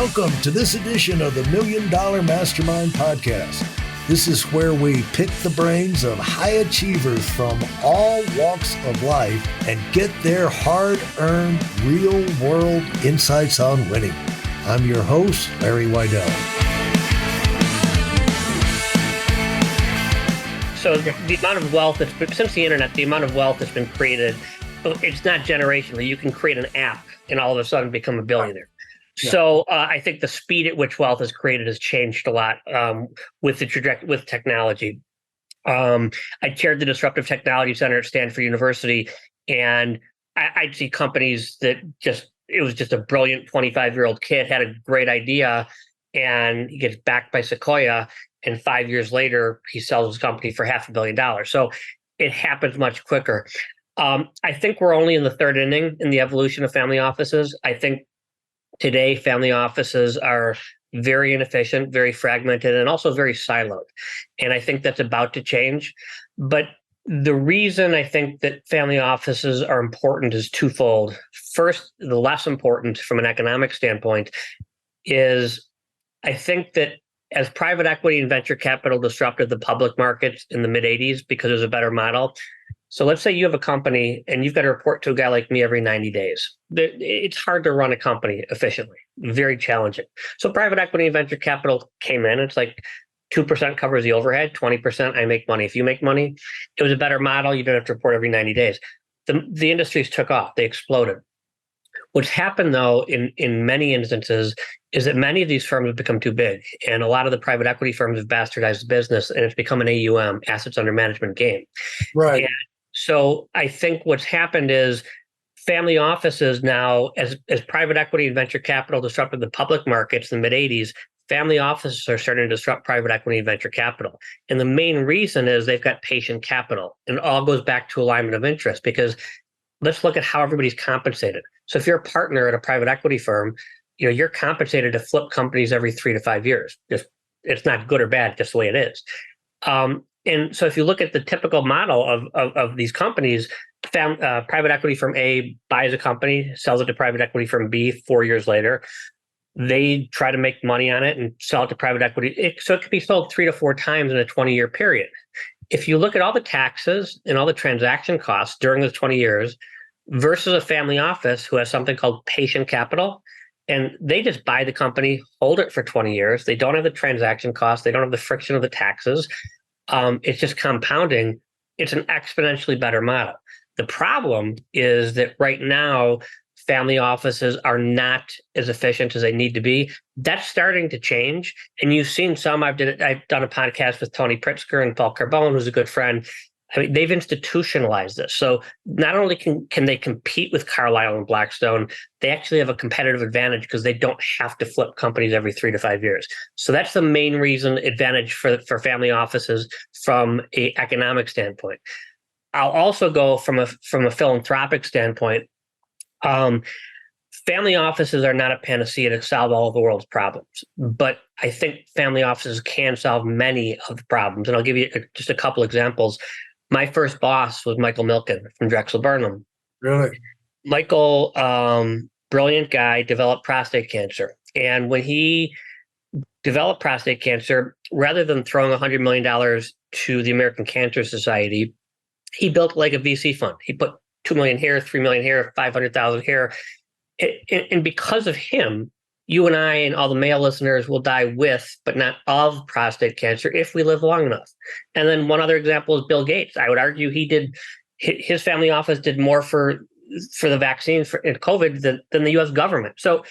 Welcome to this edition of the Million Dollar Mastermind podcast. This is where we pick the brains of high achievers from all walks of life and get their hard-earned, real-world insights on winning. I'm your host, Larry Weidel. So the amount of wealth that's been, since the internet, the amount of wealth that's been created, it's not generationally. You can create an app and all of a sudden become a billionaire. Yeah. So I think the speed at which wealth is created has changed a lot with technology. I chaired the Disruptive Technology Center at Stanford University, and I'd see companies that it was just a brilliant 25-year-old kid had a great idea, and he gets backed by Sequoia, and 5 years later, he sells his company for $500 million. So it happens much quicker. I think we're only in the third inning in the evolution of family offices. I think today, family offices are very inefficient, very fragmented, and also very siloed. And I think that's about to change. But the reason I think that family offices are important is twofold. First, the less important from an economic standpoint is I think that as private equity and venture capital disrupted the public markets in the mid-'80s because there's a better model. So let's say you have a company and you've got to report to a guy like me every 90 days. It's hard to run a company efficiently, very challenging. So private equity and venture capital came in. It's like 2% covers the overhead, 20% I make money. If you make money, it was a better model. You don't have to report every 90 days. The industries took off. They exploded. What's happened, though, in many instances is that many of these firms have become too big. And a lot of the private equity firms have bastardized the business, and it's become an AUM, assets under management game. Right. And so I think what's happened is family offices now, as private equity and venture capital disrupted the public markets in the mid-'80s, family offices are starting to disrupt private equity and venture capital. And the main reason is they've got patient capital. And it all goes back to alignment of interest, because let's look at how everybody's compensated. So if you're a partner at a private equity firm, you're compensated to flip companies every 3 to 5 years. It's not good or bad, just the way it is. And so if you look at the typical model of these companies, private equity firm A buys a company, sells it to private equity firm B 4 years later. They try to make money on it and sell it to private equity. So it could be sold 3 to 4 times in a 20-year period. If you look at all the taxes and all the transaction costs during those 20 years versus a family office who has something called patient capital, and they just buy the company, hold it for 20 years. They don't have the transaction costs. They don't have the friction of the taxes. It's just compounding. It's an exponentially better model. The problem is that right now, family offices are not as efficient as they need to be. That's starting to change. And you've seen some. I've done a podcast with Tony Pritzker and Paul Carbone, who's a good friend. I mean, they've institutionalized this. So not only can they compete with Carlyle and Blackstone, they actually have a competitive advantage because they don't have to flip companies every 3 to 5 years. So that's the main advantage for family offices from an economic standpoint. I'll also go from a philanthropic standpoint. Family offices are not a panacea to solve all of the world's problems, but I think family offices can solve many of the problems. And I'll give you just a couple examples. My first boss was Michael Milken from Drexel Burnham. Really? Michael, brilliant guy, developed prostate cancer. And when he developed prostate cancer, rather than throwing $100 million to the American Cancer Society, he built like a VC fund. He put $2 million here, $3 million here, $500,000 here. And because of him, you and I and all the male listeners will die with, but not of, prostate cancer if we live long enough. And then one other example is Bill Gates. I would argue his family office did more for the vaccine in COVID than the U.S. government. So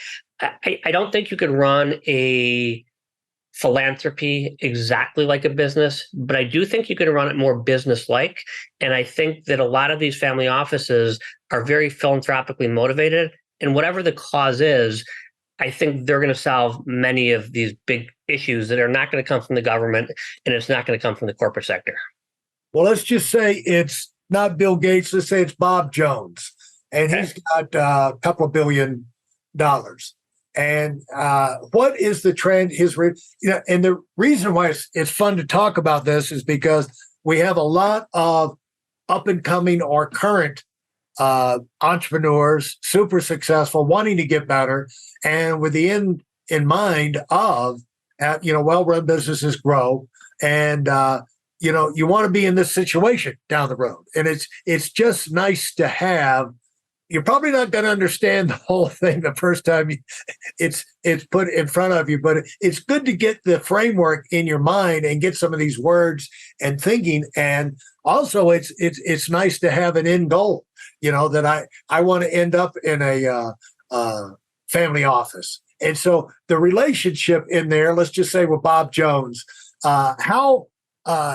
I don't think you could run a philanthropy exactly like a business, but I do think you can run it more business-like. And I think that a lot of these family offices are very philanthropically motivated. And whatever the cause is, I think they're going to solve many of these big issues that are not going to come from the government, and it's not going to come from the corporate sector. Well, let's just say it's not Bill Gates. Let's say it's Bob Jones, and he's got a couple of $1 billion. And what is the trend? And the reason why it's fun to talk about this is because we have a lot of up and coming or current entrepreneurs, super successful, wanting to get better. And with the in mind of, well-run businesses grow, and you want to be in this situation down the road. And it's just nice to have. You're probably not going to understand the whole thing the first time it's put in front of you, but it's good to get the framework in your mind and get some of these words and thinking. And also, it's nice to have an end goal. That I want to end up in a family office. And so the relationship in there, let's just say with Bob Jones, how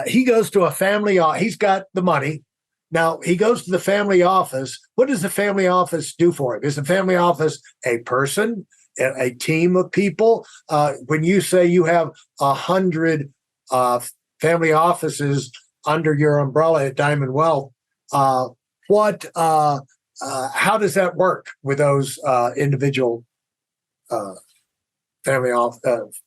he goes to a family, he's got the money. Now, he goes to the family office. What does the family office do for him? Is the family office a person, a team of people? When you say you have 100 family offices under your umbrella at Diamond Wealth, how does that work with those individual family offices?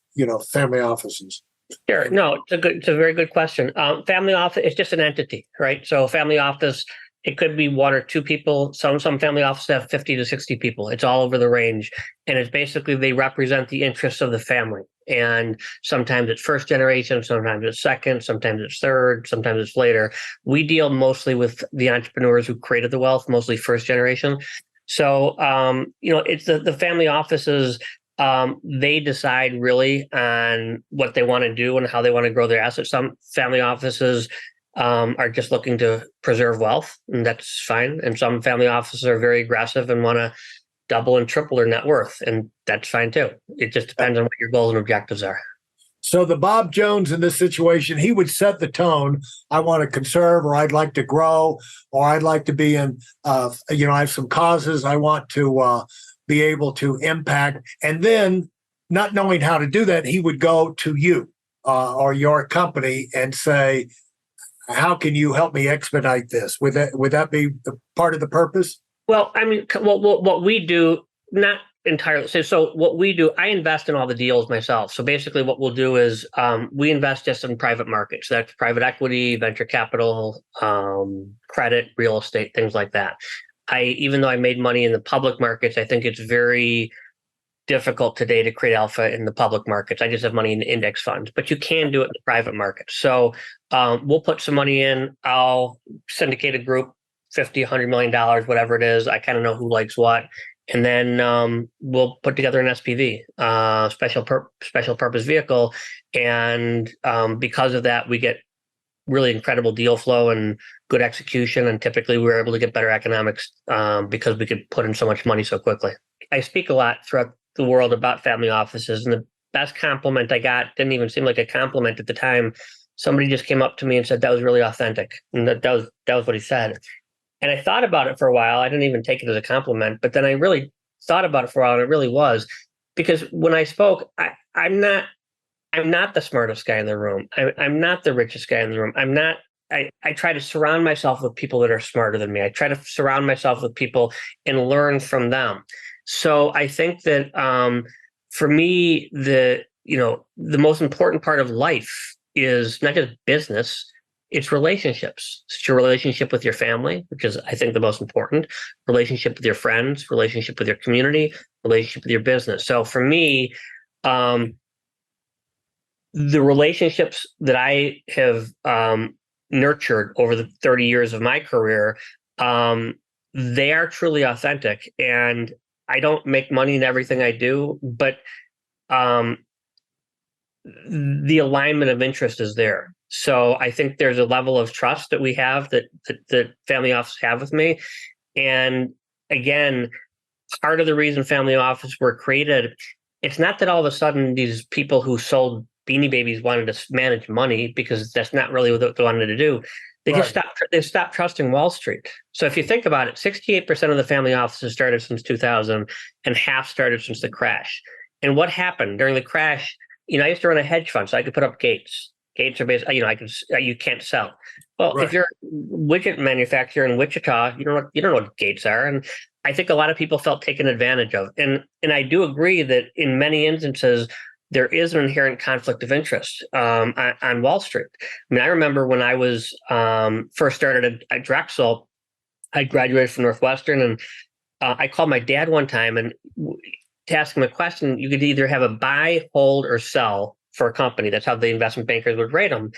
Sure. No, it's a very good question. Family office is just an entity, right? So family office, it could be one or two people. Some family offices have 50 to 60 people. It's all over the range. And it's basically, they represent the interests of the family. And sometimes it's first generation, sometimes it's second, sometimes it's third, sometimes it's later. We deal mostly with the entrepreneurs who created the wealth, mostly first generation. So, it's the family offices. They decide really on what they want to do and how they want to grow their assets. Some family offices are just looking to preserve wealth, and that's fine. And some family offices are very aggressive and want to double and triple their net worth, and that's fine too. It just depends on what your goals and objectives are. So the Bob Jones in this situation, he would set the tone. I want to conserve, or I'd like to grow, or I'd like to be in, I have some causes I want to be able to impact. And then, not knowing how to do that, he would go to you or your company and say, how can you help me expedite this? Would that be part of the purpose? Well, I mean, what we do, not entirely. So what we do, I invest in all the deals myself. So basically what we'll do is we invest just in private markets. That's private equity, venture capital, credit, real estate, things like that. Even though I made money in the public markets, I think it's very difficult today to create alpha in the public markets. I just have money in the index funds, but you can do it in the private markets. So we'll put some money in. I'll syndicate a group, $50, $100 million, whatever it is. I kind of know who likes what. And then we'll put together an SPV, special purpose vehicle. And because of that, we get really incredible deal flow and good execution. And typically we're able to get better economics because we could put in so much money so quickly. I speak a lot throughout the world about family offices, and the best compliment I got didn't even seem like a compliment at the time. Somebody just came up to me and said, that was really authentic. And that was what he said. And I thought about it for a while. I didn't even take it as a compliment, but then I really thought about it for a while, and it really was. Because when I spoke, I'm not the smartest guy in the room. I'm not the richest guy in the room. I try to surround myself with people that are smarter than me. I try to surround myself with people and learn from them. So I think that for me, the most important part of life is not just business, it's relationships. It's your relationship with your family, which is, I think, the most important, relationship with your friends, relationship with your community, relationship with your business. So for me, the relationships that I have nurtured over the 30 years of my career, they are truly authentic. And I don't make money in everything I do, but the alignment of interest is there. So I think there's a level of trust that we have that family offices have with me. And again, part of the reason family offices were created, it's not that all of a sudden these people who sold Beanie Babies wanted to manage money, because that's not really what they wanted to do. They just stopped trusting Wall Street. So if you think about it, 68% of the family offices started since 2000, and half started since the crash. And what happened during the crash? I used to run a hedge fund, so I could put up gates. Gates are basically, you can't sell. Well, if you're a widget manufacturer in Wichita, you don't know what gates are. And I think a lot of people felt taken advantage of. And I do agree that in many instances, there is an inherent conflict of interest on Wall Street. I mean, I remember when I was first started at Drexel, I graduated from Northwestern, and I called my dad one time, and to ask him a question, you could either have a buy, hold, or sell for a company. That's how the investment bankers would rate them.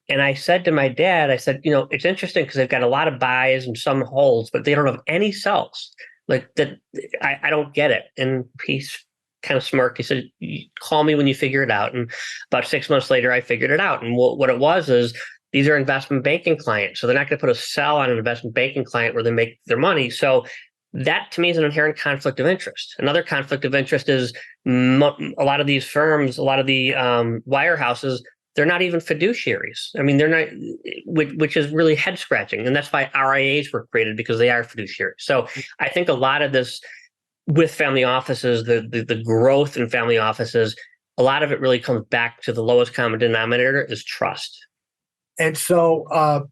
And I said to my dad, I said, it's interesting because they've got a lot of buys and some holds, but they don't have any sells. Like that, I don't get it. And he's kind of smirked. He said, call me when you figure it out. And about 6 months later, I figured it out. And what it was is these are investment banking clients. So they're not going to put a sell on an investment banking client where they make their money. So that to me is an inherent conflict of interest. Another conflict of interest is a lot of these firms, a lot of the wirehouses, they're not even fiduciaries. I mean, they're not, which is really head scratching. And that's why RIAs were created, because they are fiduciaries. So I think a lot of this with family offices, the growth in family offices, a lot of it really comes back to the lowest common denominator is trust. And so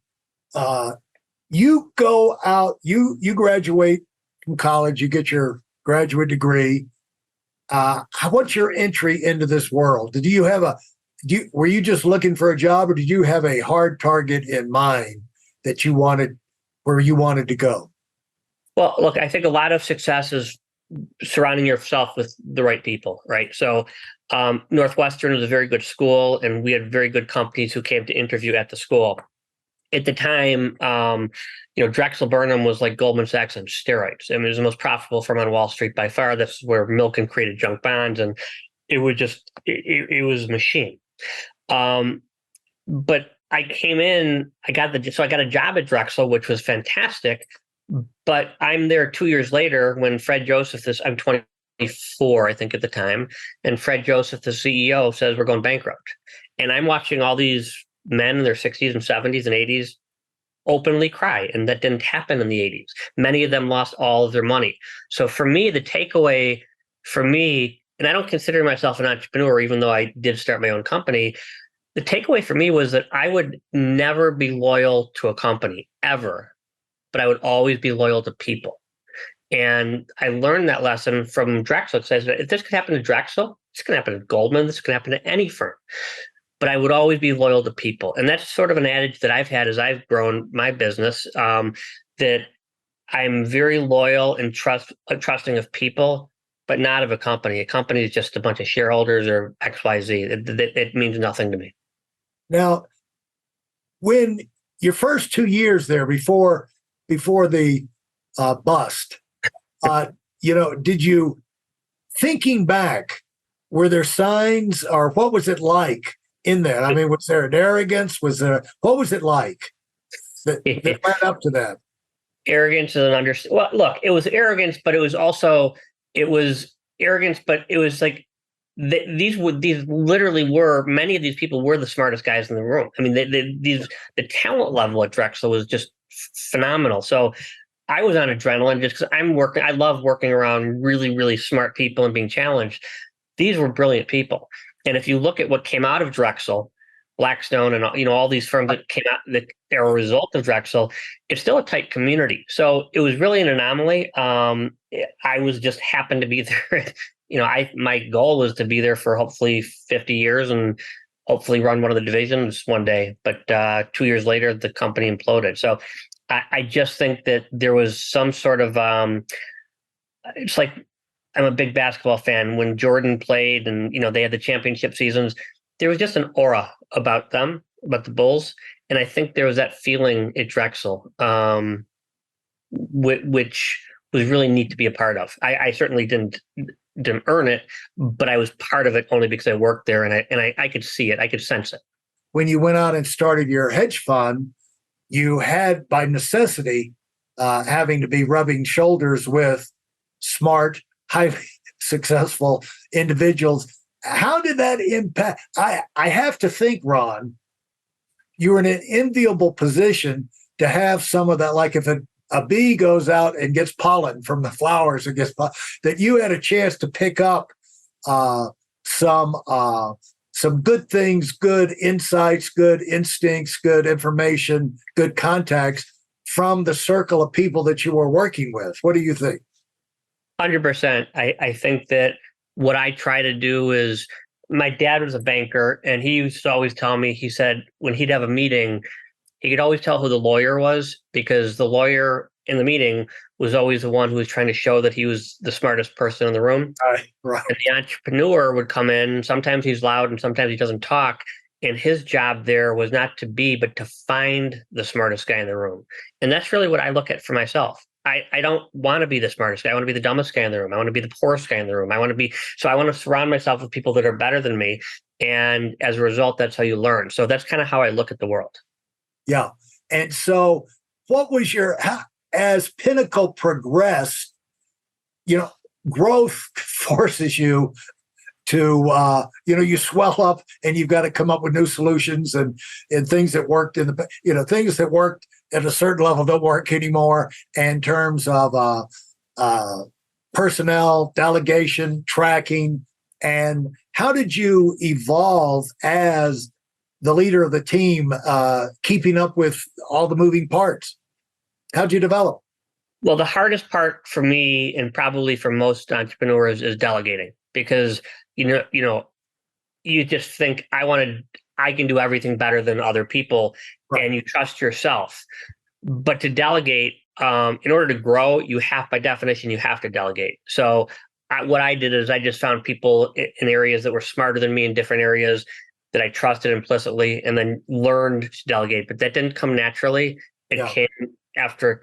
you go out, you graduate from college, you get your graduate degree. What's your entry into this world? Were you just looking for a job, or did you have a hard target in mind that you wanted, where you wanted to go? Well, look, I think a lot of success is surrounding yourself with the right people, right? So Northwestern was a very good school, and we had very good companies who came to interview at the school. At the time, Drexel Burnham was like Goldman Sachs on steroids. I mean, it was the most profitable firm on Wall Street by far. That's where Milken created junk bonds, and it was just, it was a machine. But I came in, I got a job at Drexel, which was fantastic. But I'm there 2 years later when Fred Joseph, I'm 24, I think at the time, and Fred Joseph, the CEO, says we're going bankrupt. And I'm watching all these men in their 60s and 70s and 80s openly cry, and that didn't happen in the 80s. Many of them lost all of their money. So for me, the takeaway for me, and I don't consider myself an entrepreneur, even though I did start my own company, the takeaway for me was that I would never be loyal to a company, ever, but I would always be loyal to people. And I learned that lesson from Drexel. It says, if this could happen to Drexel, this can happen to Goldman, this can happen to any firm. But I would always be loyal to people. And that's sort of an adage that I've had as I've grown my business, that I'm very loyal and trusting of people, but not of a company. A company is just a bunch of shareholders or XYZ. It means nothing to me. Now, when your first 2 years there before the bust, did you, thinking back, were there signs, or what was it like in that? I mean, was there an arrogance? What was it like that led up to that? Arrogance is an understatement. Well, look, it was arrogance, but it was arrogance, but it was like, these literally were, many of these people were the smartest guys in the room. I mean, the talent level at Drexel was just phenomenal. So I was on adrenaline just because I love working around really, really smart people and being challenged. These were brilliant people. And if you look at what came out of Drexel, Blackstone and all these firms that came out that are a result of Drexel, it's still a tight community. So it was really an anomaly. I was just happened to be there. My goal was to be there for hopefully 50 years and hopefully run one of the divisions one day. But 2 years later, the company imploded. So I just think that there was some sort of, it's like, I'm a big basketball fan. When Jordan played and, they had the championship seasons, there was just an aura about them, about the Bulls. And I think there was that feeling at Drexel, which was really neat to be a part of. I certainly didn't earn it, but I was part of it only because I worked there, and I could see it. I could sense it. When you went out and started your hedge fund, you had, by necessity, having to be rubbing shoulders with smart, highly successful individuals. How did that impact? I have to think, Ron, you were in an enviable position to have some of that. Like if a bee goes out and gets pollen from the flowers, that you had a chance to pick up some good things, good insights, good instincts, good information, good contacts from the circle of people that you were working with. What do you think? 100%. I think that what I try to do is, my dad was a banker, and he used to always tell me, he said when he'd have a meeting, he could always tell who the lawyer was, because the lawyer in the meeting was always the one who was trying to show that he was the smartest person in the room. Right. And the entrepreneur would come in. Sometimes he's loud and sometimes he doesn't talk. And his job there was not to be, but to find the smartest guy in the room. And that's really what I look at for myself. I don't want to be the smartest guy. I want to be the dumbest guy in the room. I want to be the poorest guy in the room. I want to surround myself with people that are better than me. And as a result, that's how you learn. So that's kind of how I look at the world. Yeah. And so what was as Pinnacle progressed, growth forces you to, you swell up and you've got to come up with new solutions and things that worked things that worked at a certain level don't work anymore in terms of personnel, delegation, tracking. And how did you evolve as the leader of the team, keeping up with all the moving parts? How'd you develop? Well, the hardest part for me, and probably for most entrepreneurs, is delegating, because you just think I can do everything better than other people, right, and you trust yourself. But to delegate, in order to grow, by definition, you have to delegate. So what I did is I just found people in areas that were smarter than me in different areas that I trusted implicitly, and then learned to delegate. But that didn't come naturally. It came after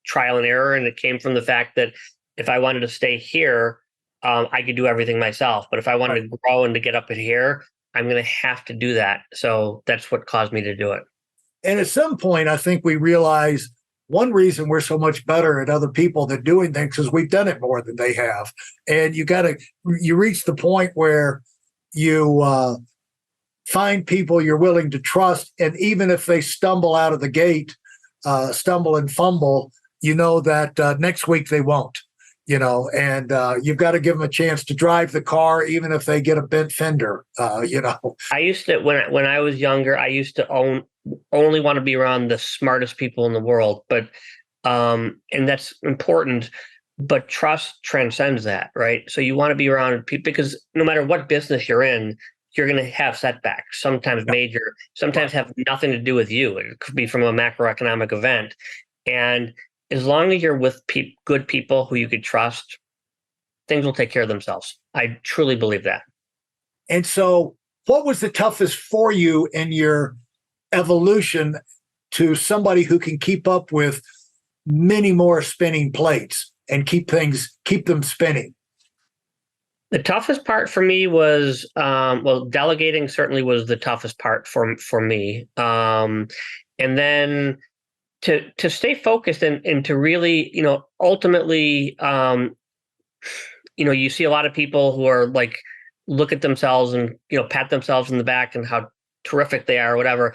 trial and error, and it came from the fact that if I wanted to stay here, I could do everything myself. But if I wanted to grow and to get up in here, I'm going to have to do that. So that's what caused me to do it. And at some point, I think we realize one reason we're so much better at other people than doing things is we've done it more than they have. And you reach the point where you find people you're willing to trust. And even if they stumble out of the gate, stumble and fumble, that next week they won't. And you've got to give them a chance to drive the car, even if they get a bent fender. I used to, when I was younger, I used to only want to be around the smartest people in the world, but and that's important. But trust transcends that, right? So you want to be around people, because no matter what business you're in, you're going to have setbacks, sometimes major, sometimes have nothing to do with you. It could be from a macroeconomic event, and as long as you're with good people who you could trust, things will take care of themselves. I truly believe that. And so what was the toughest for you in your evolution to somebody who can keep up with many more spinning plates and keep them spinning? The toughest part for me was, delegating certainly was the toughest part for me. And then to stay focused and to really, ultimately, you see a lot of people who are like, look at themselves and, pat themselves in the back and how terrific they are or whatever.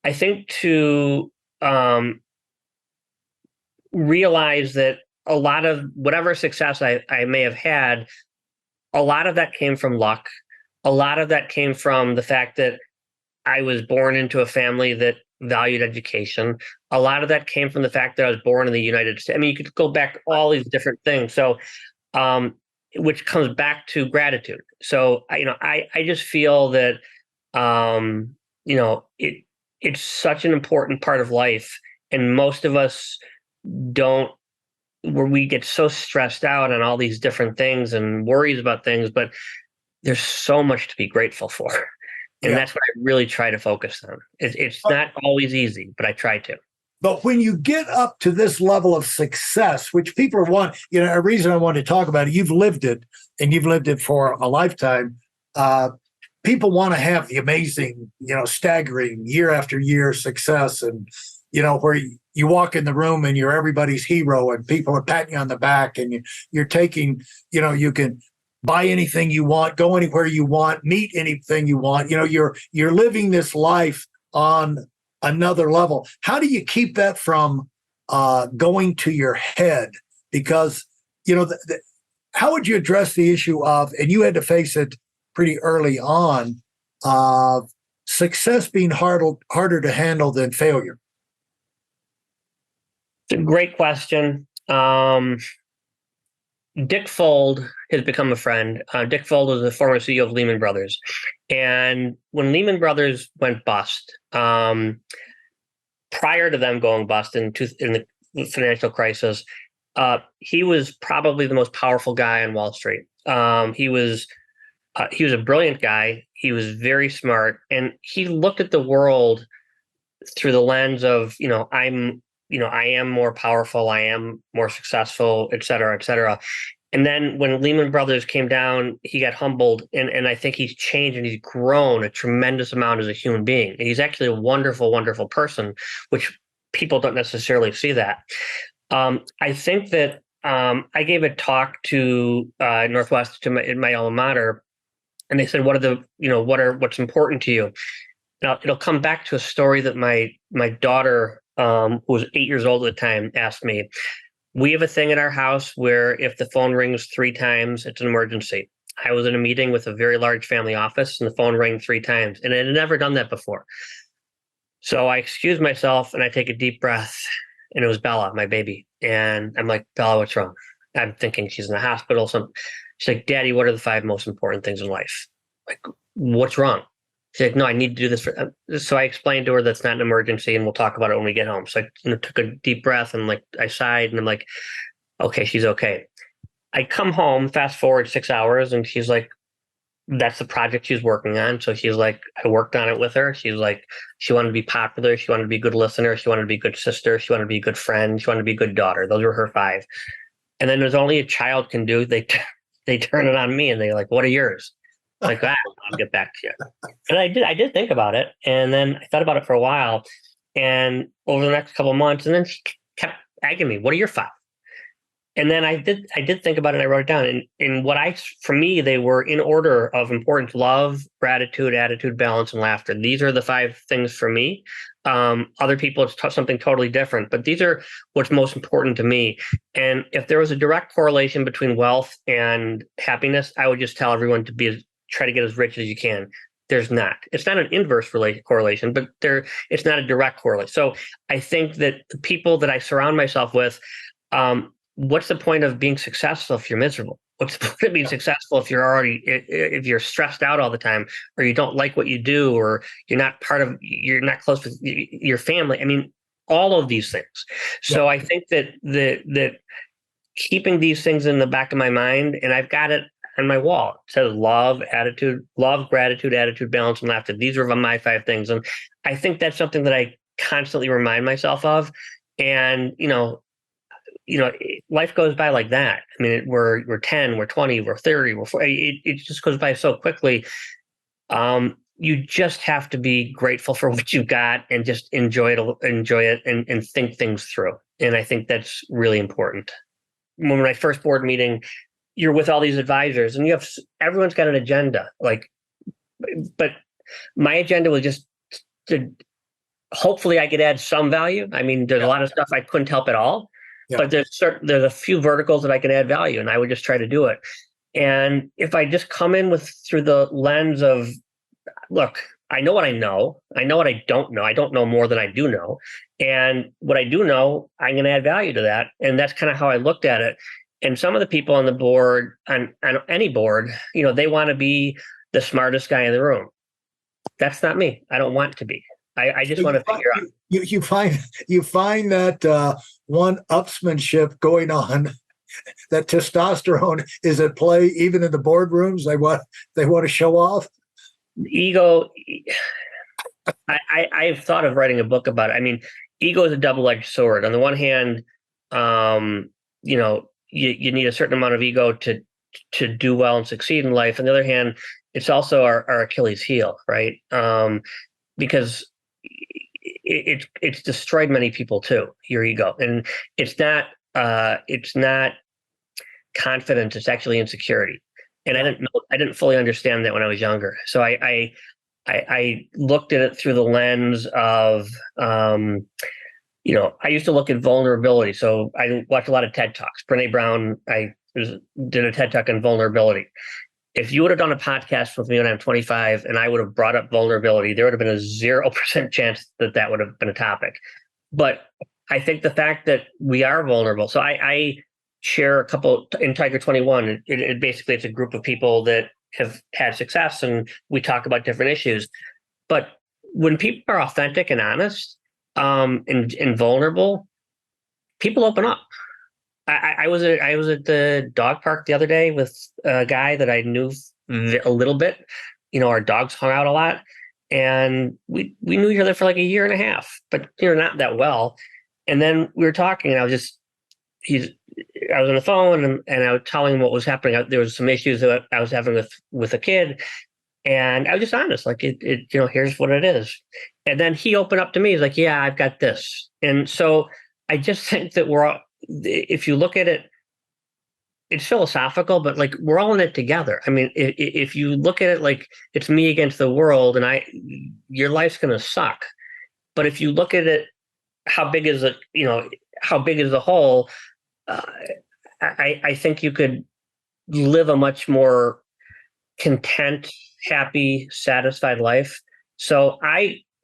I think to realize that a lot of whatever success I may have had, a lot of that came from luck. A lot of that came from the fact that I was born into a family that valued education. A lot of that came from the fact that I was born in the United States. I mean, you could go back all these different things. So, which comes back to gratitude. So, I just feel that, it's such an important part of life, and most of us don't. Where we get so stressed out on all these different things and worries about things, but there's so much to be grateful for. And that's what I really try to focus on. It's not always easy, but I try to. But when you get up to this level of success, which people want, a reason I want to talk about it, you've lived it, and you've lived it for a lifetime. People want to have the amazing, staggering year after year success, and, where you walk in the room and you're everybody's hero and people are patting you on the back, and you're taking, you can buy anything you want, go anywhere you want, meet anything you want. You're living this life on another level. How do you keep that from going to your head? Because, how would you address the issue of, and you had to face it pretty early on, success being harder to handle than failure? It's a great question. Dick Fold has become a friend. Dick Fold was the former CEO of Lehman Brothers. And when Lehman Brothers went bust, prior to them going bust in the the financial crisis, he was probably the most powerful guy on Wall Street. He was a brilliant guy. He was very smart, and he looked at the world through the lens of, I am more powerful, I am more successful, et cetera, et cetera. And then when Lehman Brothers came down, he got humbled, and I think he's changed and he's grown a tremendous amount as a human being. And he's actually a wonderful, wonderful person, which people don't necessarily see that. I think that I gave a talk to Northwest, to my alma mater, and they said, what's important to you? Now, it'll come back to a story that my daughter, who was 8 years old at the time, asked me. We have a thing in our house where if the phone rings 3 times, it's an emergency. I was in a meeting with a very large family office, and the phone rang 3 times, and I had never done that before. So I excuse myself, and I take a deep breath, and it was Bella, my baby. And I'm like, Bella, what's wrong? I'm thinking she's in the hospital. She's like, Daddy, what are the 5 most important things in life? Like, what's wrong? She's like, no, I need to do this. So I explained to her that's not an emergency, and we'll talk about it when we get home. So I took a deep breath, and I sighed, and I'm like, okay, she's okay. I come home, fast forward 6 hours, and she's like, that's the project she's working on. So she's like, I worked on it with her. She's like, she wanted to be popular. She wanted to be a good listener. She wanted to be a good sister. She wanted to be a good friend. She wanted to be a good daughter. Those were her 5. And then there's only a child can do. They turn it on me, and they're like, what are yours? Like, I'll get back to you. And I did think about it. And then I thought about it for a while. And over the next couple of months, and then she kept asking me, what are your 5? And then I did think about it, and I wrote it down. And for me, they were in order of importance: love, gratitude, attitude, balance, and laughter. These are the 5 things for me. Other people, it's something totally different, but these are what's most important to me. And if there was a direct correlation between wealth and happiness, I would just tell everyone to try to get as rich as you can. There's not. It's not an inverse correlation, but it's not a direct correlation. So I think that the people that I surround myself with, what's the point of being successful if you're miserable? What's the point of being successful if if you're stressed out all the time, or you don't like what you do, or you're not close with your family? I mean, all of these things. So I think that keeping these things in the back of my mind, and I've got it on my wall. It says love, gratitude, attitude, balance, and laughter. These are my 5 things. And I think that's something that I constantly remind myself of. And, life goes by like that. I mean, we're 10, we're 20, we're 30, we're 40. It just goes by so quickly. You just have to be grateful for what you've got and just enjoy it and think things through. And I think that's really important. When my first board meeting, you're with all these advisors, and everyone's got an agenda. But my agenda was just to hopefully I could add some value. I mean, there's a lot of stuff I couldn't help at all, but there's a few verticals that I can add value, and I would just try to do it. And if I just come in through the lens of, look, I know what I know. I know what I don't know. I don't know more than I do know. And what I do know, I'm going to add value to that. And that's kind of how I looked at it. And some of the people on the board, on any board, they want to be the smartest guy in the room. That's not me. I don't want to be. I just want to figure out. You find that one-upsmanship going on, that testosterone is at play even in the boardrooms. They want to show off. Ego. I've thought of writing a book about it. I mean, ego is a double-edged sword. On the one hand, you need a certain amount of ego to do well and succeed in life. On the other hand, it's also our Achilles heel, right? Because it's destroyed many people too, your ego. And it's not confidence, it's actually insecurity. And I didn't fully understand that when I was younger. So I looked at it through the lens of, I used to look at vulnerability. So I watched a lot of TED Talks. Brene Brown, did a TED Talk on vulnerability. If you would have done a podcast with me when I'm 25 and I would have brought up vulnerability, there would have been a 0% chance that would have been a topic. But I think the fact that we are vulnerable. So I share a couple in Tiger 21. It basically, it's a group of people that have had success, and we talk about different issues. But when people are authentic and honest, and vulnerable, people open up. I was at the dog park the other day with a guy that I knew a little bit. Our dogs hung out a lot, and we knew each other for like a year and a half, but not that well. And then we were talking, and I was on the phone, and I was telling him what was happening. There was some issues that I was having with a kid, and I was just honest, like here's what it is. And then he opened up to me. He's like, "Yeah, I've got this." And so I just think that if you look at it, it's philosophical, but like we're all in it together. I mean, if you look at it like it's me against the world, and your life's going to suck. But if you look at it, how big is it? How big is the whole? I think you could live a much more content, happy, satisfied life. So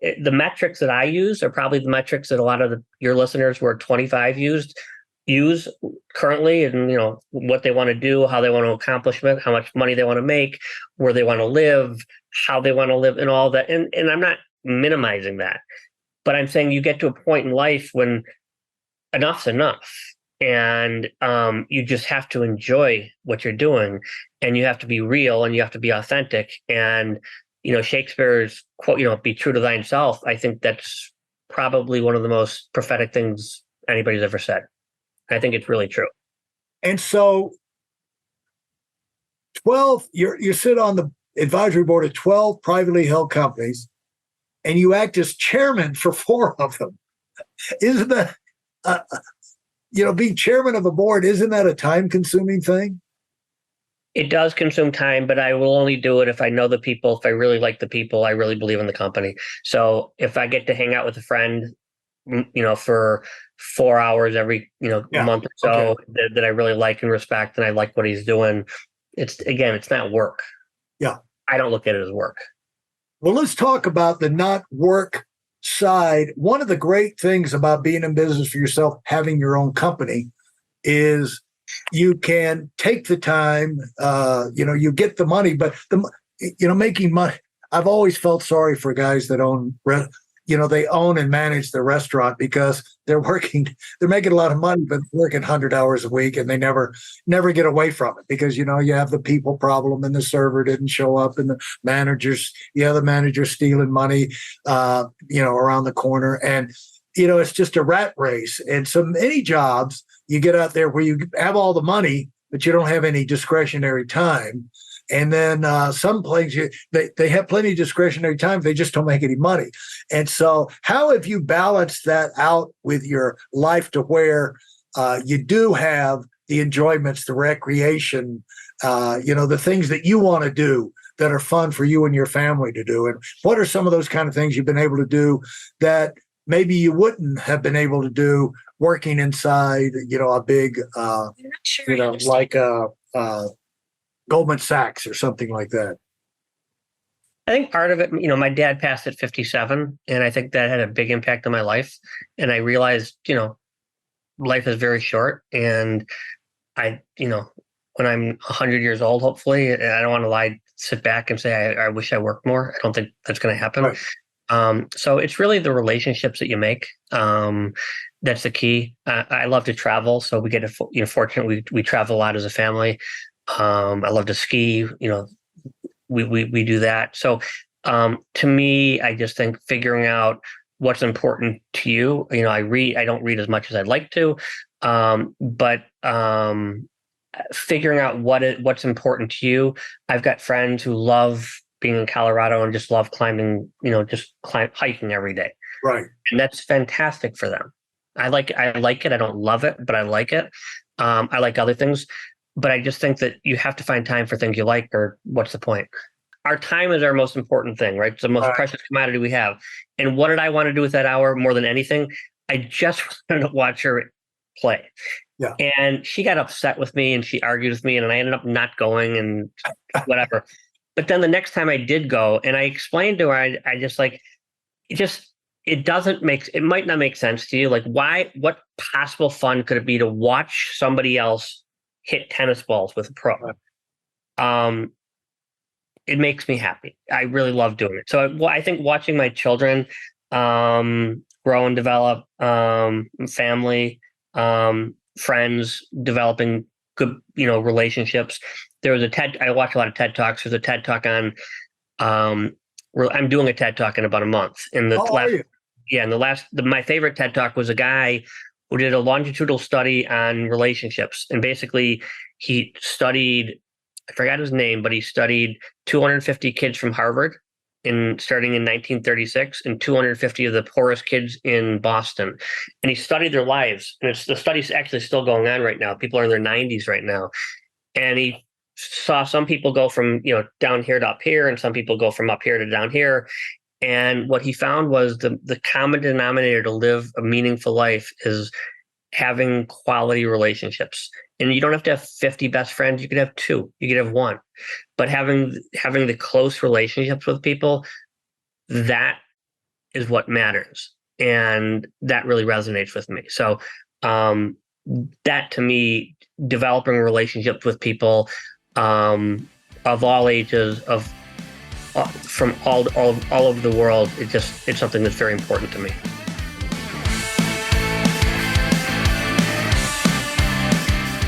the metrics that I use are probably the metrics that a lot of your listeners who are 25 use currently, and what they want to do, how they want to accomplish it, how much money they want to make, where they want to live, how they want to live, and all that. And I'm not minimizing that, but I'm saying you get to a point in life when enough's enough, and you just have to enjoy what you're doing, and you have to be real, and you have to be authentic. And Shakespeare's quote, "Be true to thyself." I think that's probably one of the most prophetic things anybody's ever said. I think it's really true. And so 12, you sit on the advisory board of 12 privately held companies, and you act as chairman for 4 of them. Isn't that, being chairman of a board, isn't that a time-consuming thing? It does consume time, but I will only do it if I know the people, if I really like the people, I really believe in the company. So if I get to hang out with a friend, for 4 hours every, month or so, that I really like and respect, and I like what he's doing, it's not work. Yeah. I don't look at it as work. Well, let's talk about the not work side. One of the great things about being in business for yourself, having your own company, is you can take the time, you get the money, but making money. I've always felt sorry for guys that own, they own and manage the restaurant, because they're making a lot of money, but working 100 hours a week, and they never get away from it, because, you have the people problem, and the server didn't show up, and the manager stealing money, around the corner. And, it's just a rat race. And so many jobs you get out there where you have all the money, but you don't have any discretionary time. And then some places, they have plenty of discretionary time. They just don't make any money. And so how have you balanced that out with your life to where you do have the enjoyments, the recreation, the things that you want to do that are fun for you and your family to do? And what are some of those kind of things you've been able to do that maybe you wouldn't have been able to do working inside, a big, like Goldman Sachs or something like that? I think part of it, my dad passed at 57, and I think that had a big impact on my life. And I realized, life is very short, and when I'm 100 years old, hopefully, and I don't want to sit back and say, I wish I worked more. I don't think that's going to happen. Right. So it's really the relationships that you make. That's the key. I love to travel. So we get, fortunate, we travel a lot as a family. I love to ski, we do that. So to me, I just think figuring out what's important to you, I don't read as much as I'd like to, but figuring out what's important to you. I've got friends who love being in Colorado and just love climbing, hiking every day. Right. And that's fantastic for them. I like it. I don't love it, but I like it. I like other things. But I just think that you have to find time for things you like, or what's the point? Our time is our most important thing, right? It's the most precious commodity we have. And what did I want to do with that hour more than anything? I just wanted to watch her play. Yeah. And she got upset with me, and she argued with me, and I ended up not going and whatever. But then the next time I did go, and I explained to her, I just like, it might not make sense to you. Like, what possible fun could it be to watch somebody else hit tennis balls with a pro? It makes me happy. I really love doing it. So I think watching my children grow and develop, family, friends, developing good, relationships. There was I watch a lot of TED Talks. There's a TED Talk on, I'm doing a TED Talk in about a month. My favorite TED Talk was a guy who did a longitudinal study on relationships. And basically he studied, I forgot his name, but he studied 250 kids from Harvard starting in 1936 and 250 of the poorest kids in Boston. And he studied their lives. And the study's actually still going on right now. People are in their 90s right now. And he saw some people go from, down here to up here, and some people go from up here to down here. And what he found was the common denominator to live a meaningful life is having quality relationships. And you don't have to have 50 best friends. You could have 2, you could have 1, but having the close relationships with people, that is what matters. And that really resonates with me. So that, to me, developing relationships with people of all ages, from all over the world, it's something that's very important to me.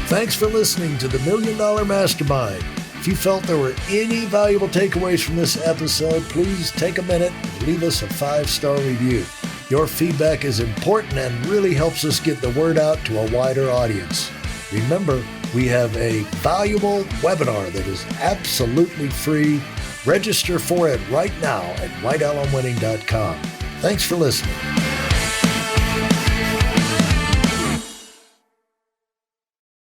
Thanks for listening to the Million Dollar Mastermind. If you felt there were any valuable takeaways from this episode, please take a minute and leave us a 5-star review. Your feedback is important and really helps us get the word out to a wider audience. Remember, we have a valuable webinar that is absolutely free. Register for it right now at weidelonwinning.com. Thanks for listening.